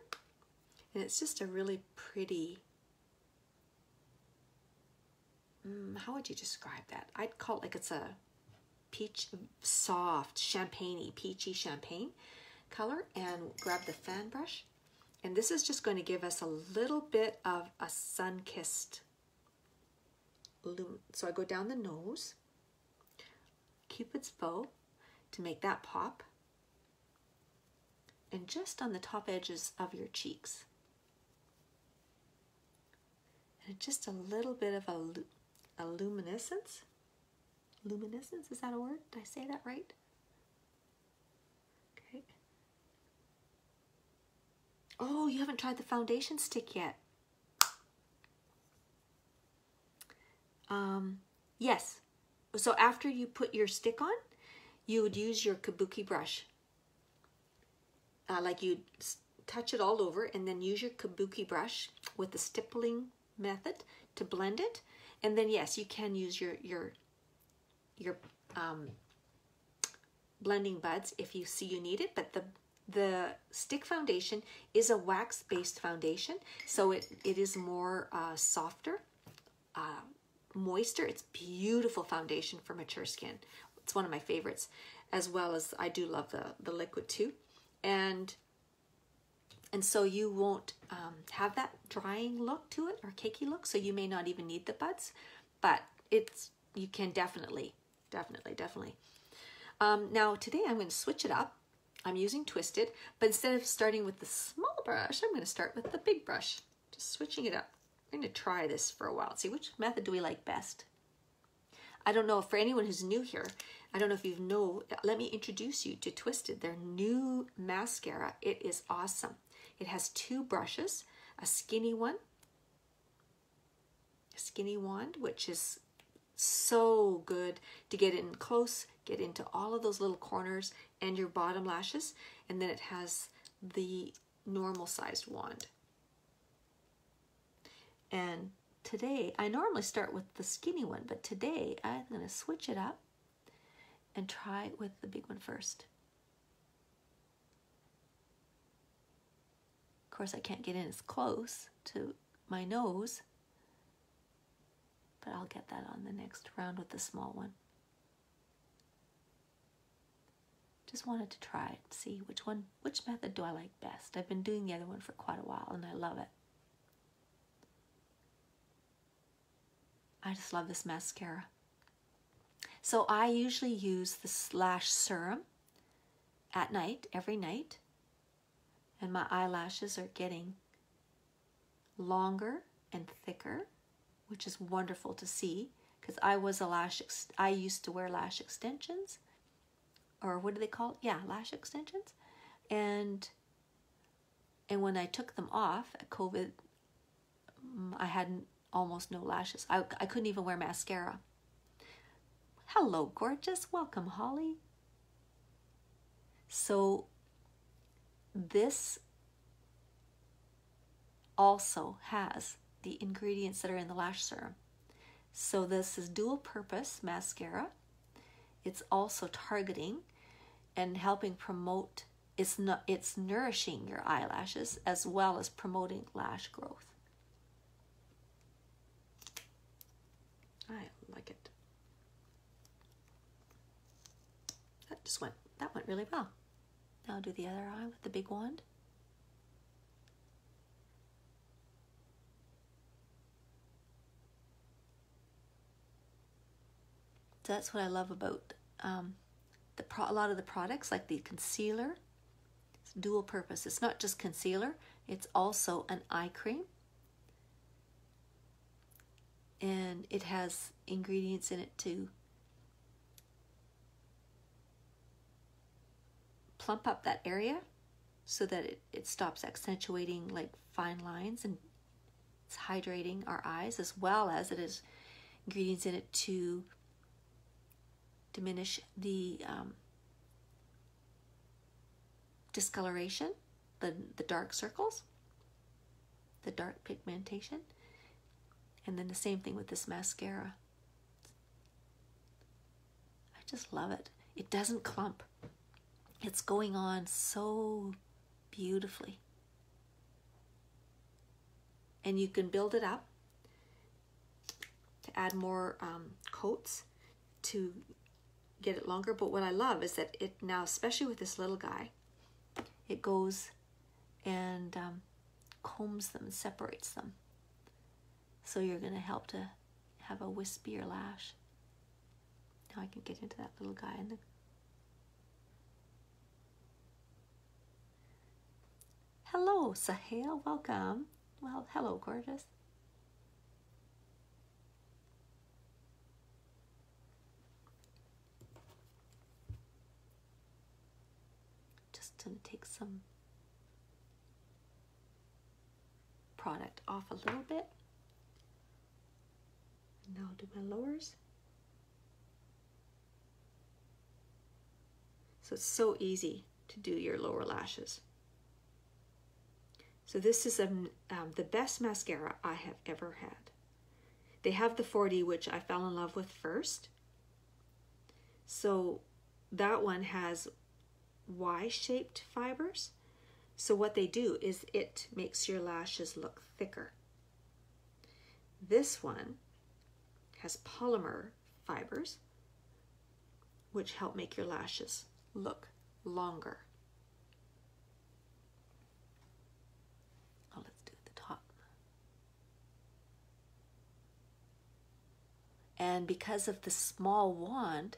and it's just a really pretty, how would you describe that? I'd call it like it's a peach, soft, champagne-y, peachy champagne color. And grab the fan brush, and this is just going to give us a little bit of a sun-kissed lume. So I go down the nose, Cupid's bow, to make that pop, and just on the top edges of your cheeks, and just a little bit of a luminescence. Luminescence, is that a word? Did I say that right? Okay. Oh, you haven't tried the foundation stick yet. Yes. So after you put your stick on, you would use your kabuki brush. Like you'd touch it all over and then use your kabuki brush with the stippling method to blend it. And then yes, you can use your blending buds if you see you need it. But the stick foundation is a wax-based foundation, so it is more softer, moister. It's beautiful foundation for mature skin. It's one of my favorites, as well as I do love the liquid too. And so you won't have that drying look to it or cakey look, so you may not even need the buds, but you can definitely. Now today I'm going to switch it up. I'm using Twisted, but instead of starting with the small brush, I'm going to start with the big brush, just switching it up. I'm going to try this for a while, see which method do we like best. I don't know, for anyone who's new here, I don't know if you know, let me introduce you to Twisted, their new mascara. It is awesome. It has 2 brushes, a skinny one, a skinny wand, which is so good to get in close, get into all of those little corners and your bottom lashes. And then it has the normal sized wand. And today, I normally start with the skinny one, but today I'm going to switch it up and try it with the big one first. Of course, I can't get in as close to my nose, but I'll get that on the next round with the small one. Just wanted to try it, see which method do I like best. I've been doing the other one for quite a while and I love it. I just love this mascara. So I usually use the lash serum at night, every night. And my eyelashes are getting longer and thicker, which is wonderful to see, because I used to wear lash extensions, or what do they call it? Yeah, lash extensions. And when I took them off at COVID, I had almost no lashes. I couldn't even wear mascara. Hello, gorgeous. Welcome, Holly. So this also has the ingredients that are in the lash serum. So this is dual purpose mascara. It's also targeting and helping promote, it's nourishing your eyelashes as well as promoting lash growth. I like it. That went really well. Now I'll do the other eye with the big wand. So that's what I love about a lot of the products, like the concealer. It's dual purpose. It's not just concealer, it's also an eye cream. And it has ingredients in it to plump up that area so that it stops accentuating like fine lines, and it's hydrating our eyes, as well as it has ingredients in it to diminish the discoloration, the dark circles, the dark pigmentation. And then the same thing with this mascara. I just love it. It doesn't clump. It's going on so beautifully. And you can build it up to add more coats to get it longer. But what I love is that it now, especially with this little guy, it goes and combs them and separates them. So you're going to help to have a wispier lash. Now I can get into that little guy. Hello, Sahel. Welcome. Well, hello, gorgeous. Just going to take some product off a little bit. Now I'll do my lowers. So it's so easy to do your lower lashes. So this is the best mascara I have ever had. They have the 40, which I fell in love with first. So that one has Y-shaped fibers. So what they do is it makes your lashes look thicker. This one has polymer fibers, which help make your lashes look longer. Oh, let's do the top. And because of the small wand,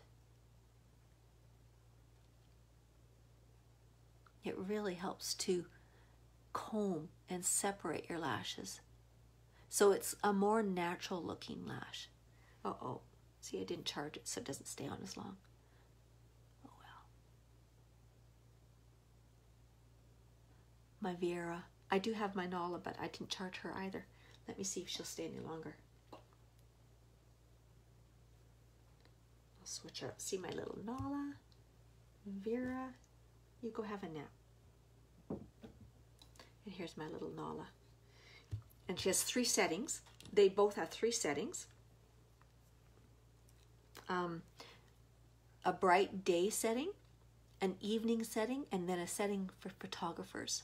it really helps to comb and separate your lashes. So it's a more natural looking lash. Uh-oh, See, I didn't charge it so it doesn't stay on as long. Oh well. My Vera. I do have my Nala, but I didn't charge her either. Let me see if she'll stay any longer. I'll switch her up. See my little Nala. Vera, you go have a nap. And here's my little Nala. And she has 3 settings. They both have 3 settings. A bright day setting, an evening setting, and then a setting for photographers.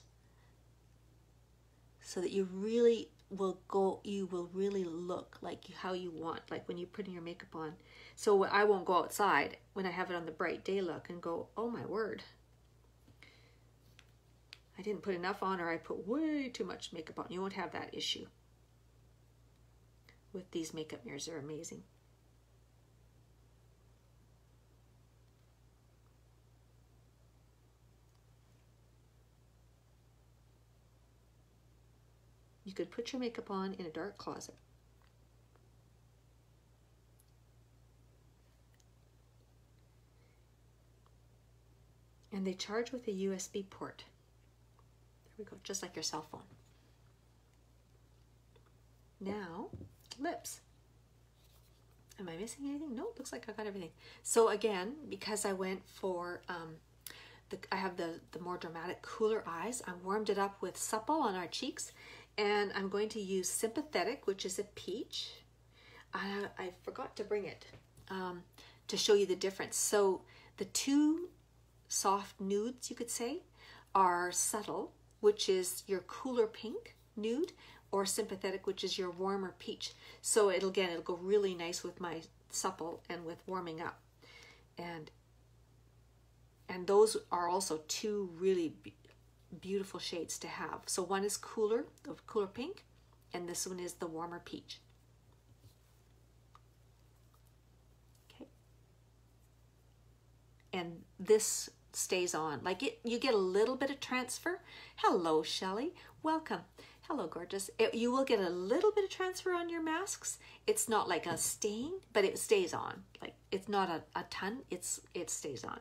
So that you really will really look like how you want, like when you're putting your makeup on. So I won't go outside when I have it on the bright day look and go, oh my word, I didn't put enough on, or I put way too much makeup on. You won't have that issue with these makeup mirrors. They're amazing. You could put your makeup on in a dark closet. And they charge with a USB port. There we go, just like your cell phone. Now, lips. Am I missing anything? No, looks like I got everything. So again, because I went for, I have the more dramatic, cooler eyes, I warmed it up with Supple on our cheeks. And I'm going to use Sympathetic, which is a peach. I forgot to bring it to show you the difference. So the 2 soft nudes, you could say, are Subtle, which is your cooler pink nude, or Sympathetic, which is your warmer peach. So it'll go really nice with my Supple and with warming up. And those are also 2 really beautiful shades to have. So one is cooler, the cooler pink, and this one is the warmer peach. Okay. And this stays on. Like you get a little bit of transfer. Hello, Shelley. Welcome. Hello, gorgeous. You will get a little bit of transfer on your masks. It's not like a stain, but it stays on. Like it's not a ton, it stays on.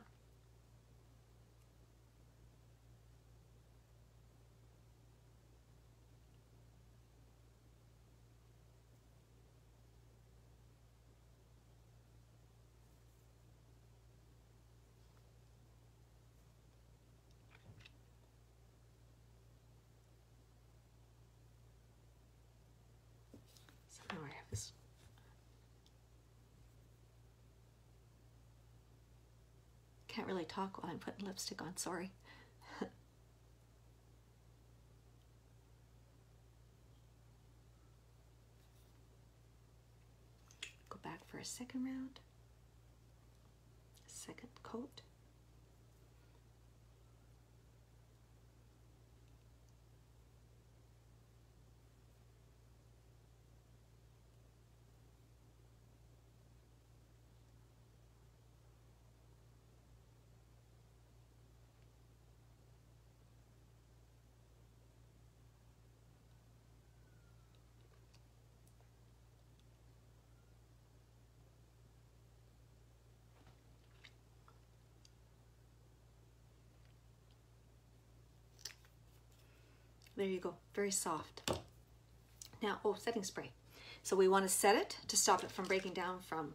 Now I have this. Can't really talk while I'm putting lipstick on, sorry. Go back for a second round. Second coat. There you go, very soft. Now, setting spray. So we want to set it to stop it from breaking down from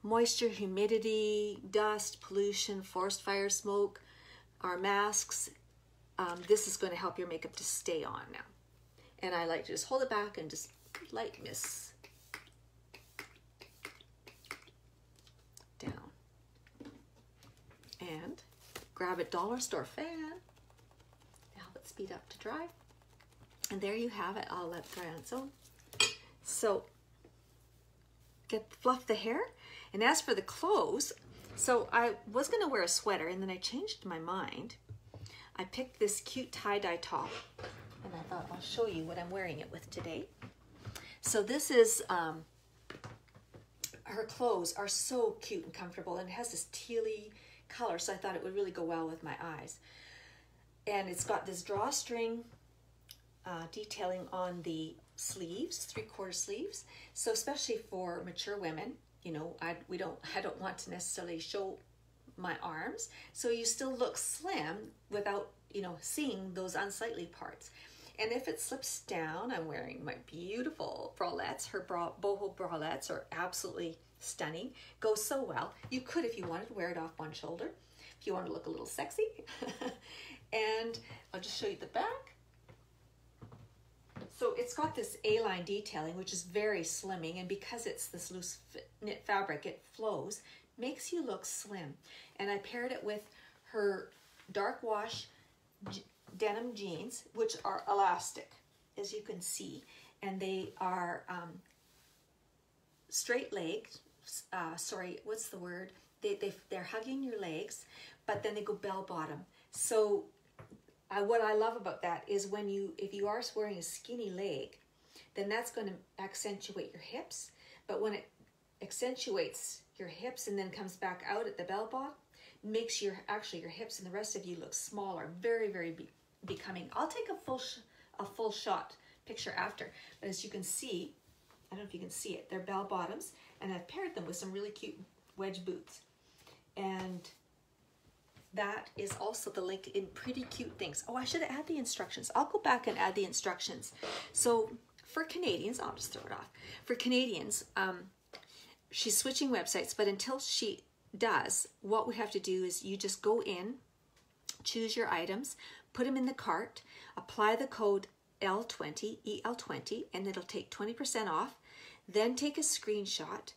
moisture, humidity, dust, pollution, forest fire, smoke, our masks. This is going to help your makeup to stay on now. And I like to just hold it back and just light mist down. And grab a dollar store fan. Speed up to dry, and there you have it. I'll let it dry on its own. So fluff the hair, and as for the clothes, so I was going to wear a sweater, and then I changed my mind. I picked this cute tie-dye top, and I thought I'll show you what I'm wearing it with today. So this is her clothes are so cute and comfortable, and it has this tealy color, so I thought it would really go well with my eyes. And it's got this drawstring detailing on the sleeves, 3/4 sleeves. So especially for mature women, you know, I don't want to necessarily show my arms, so you still look slim without, you know, seeing those unsightly parts. And if it slips down, I'm wearing my beautiful bralettes. Her boho bralettes are absolutely stunning. Goes so well. You could, if you wanted, wear it off one shoulder if you want to look a little sexy. And I'll just show you the back. So it's got this A-line detailing, which is very slimming, and because it's this loose knit fabric, it flows, makes you look slim. And I paired it with her dark wash denim jeans, which are elastic, as you can see, and they are straight legs. Sorry, what's the word? They're hugging your legs, but then they go bell bottom. So what I love about that is if you are wearing a skinny leg, then that's going to accentuate your hips. But when it accentuates your hips and then comes back out at the bell bottom, makes your hips and the rest of you look smaller. Very, very becoming. I'll take a full shot picture after. But as you can see, I don't know if you can see it, they're bell bottoms, and I've paired them with some really cute wedge boots. And that is also the link in pretty cute things. Oh, I should have added the instructions. I'll go back and add the instructions. So for Canadians, I'll just throw it off. For Canadians, she's switching websites, but until she does, what we have to do is you just go in, choose your items, put them in the cart, apply the code L20, EL20, and it'll take 20% off. Then take a screenshot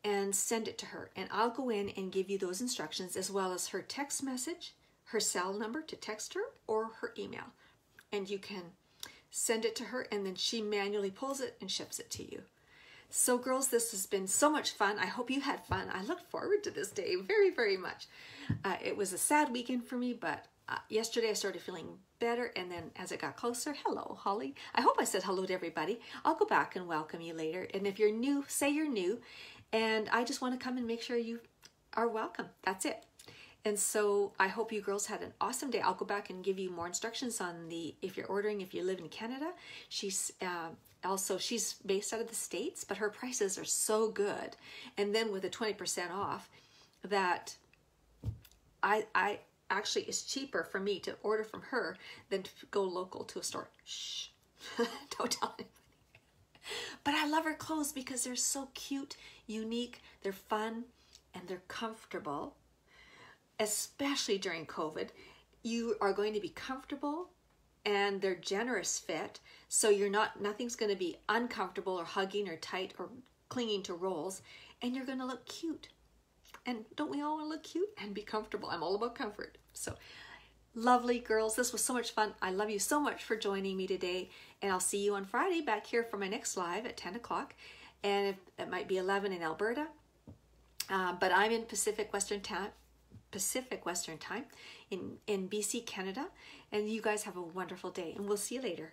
and send it to her. And I'll go in and give you those instructions, as well as her text message, her cell number to text her, or her email. And you can send it to her, and then she manually pulls it and ships it to you. So girls, this has been so much fun. I hope you had fun. I look forward to this day very, very much. It was a sad weekend for me, but yesterday I started feeling better, and then as it got closer, hello, Holly. I hope I said hello to everybody. I'll go back and welcome you later. And if you're new, say you're new. And I just want to come and make sure you are welcome. That's it. And so I hope you girls had an awesome day. I'll go back and give you more instructions on if you're ordering, if you live in Canada. She's based out of the States, but her prices are so good. And then with the 20% off, that I actually, it's cheaper for me to order from her than to go local to a store. Shh, don't tell anybody. But I love her clothes because they're so cute, unique, they're fun, and they're comfortable. Especially during COVID, you are going to be comfortable, and they're generous fit, so nothing's going to be uncomfortable or hugging or tight or clinging to rolls, and you're going to look cute. And don't we all want to look cute and be comfortable? I'm all about comfort. So lovely girls, this was so much fun. I love you so much for joining me today, and I'll see you on Friday back here for my next live at 10 o'clock, and it might be 11 in Alberta, but I'm in Pacific Western Time in BC, Canada, and you guys have a wonderful day, and we'll see you later.